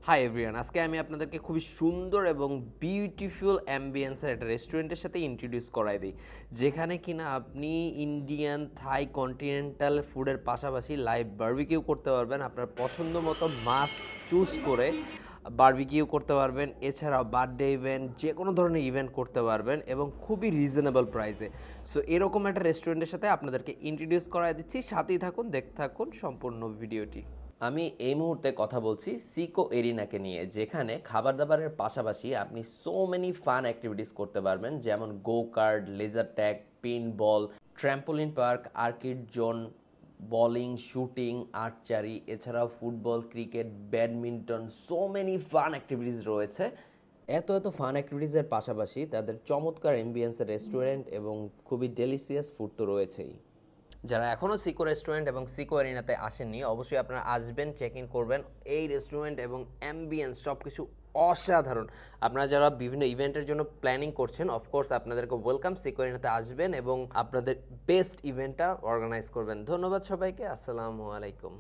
Hi everyone, আজকে আমি আপনাদেরকে খুবই সুন্দর এবং বিউটিফুল অ্যাম্বিয়েন্সের একটা রেস্টুরেন্টের সাথে ইন্ট্রোডিউস করাই দিই, যেখানে কিনা আপনি ইন্ডিয়ান, থাই, কন্টিনেন্টাল ফুডের পাশাপাশি লাইভ বারবিকিউ করতে পারবেন। আপনার পছন্দ মতো মাছ চুজ করে বারবিকিউ করতে পারবেন। এছাড়াও বার্থডে ইভেন্ট, যে কোনো ধরনের ইভেন্ট করতে পারবেন এবং খুবই রিজনেবল প্রাইসে। সো এরকম একটা রেস্টুরেন্টের সাথে আপনাদেরকে ইন্ট্রোডিউস করাই দিচ্ছি। সাথেই থাকুন, দেখতে থাকুন সম্পূর্ণ ভিডিওটি। আমি এই মুহূর্তে কথা বলছি সিকো এরিনাকে নিয়ে, যেখানে খাবার দাবারের পাশাপাশি আপনি সো মেনি ফান অ্যাক্টিভিটিস করতে পারবেন, যেমন go kart, laser tag, paintball, trampoline park, arcade zone, bowling, shooting, archery, এছাড়াও football, cricket, badminton, so many fun activities রয়েছে। এত এত ফান অ্যাক্টিভিটিসের পাশাপাশি তাদের চমৎকার এমবিএন্সের রেস্টুরেন্ট এবং খুবই ডেলিসিয়াস ফুড তো রয়েছেই। যারা এখনও সিকো রেস্টুরেন্ট এবং সিকো এরিনাতে আসেননি, অবশ্যই আপনারা আসবেন, চেক ইন করবেন। এই রেস্টুরেন্ট এবং অ্যাম্বিয়েন্স সব কিছু অসাধারণ। আপনারা যারা বিভিন্ন ইভেন্টের জন্য প্ল্যানিং করছেন, অফকোর্স আপনাদেরকে ওয়েলকাম। সিকো এরিনাতে আসবেন এবং আপনাদের বেস্ট ইভেন্টটা অর্গানাইজ করবেন। ধন্যবাদ সবাইকে। আসসালামু আলাইকুম।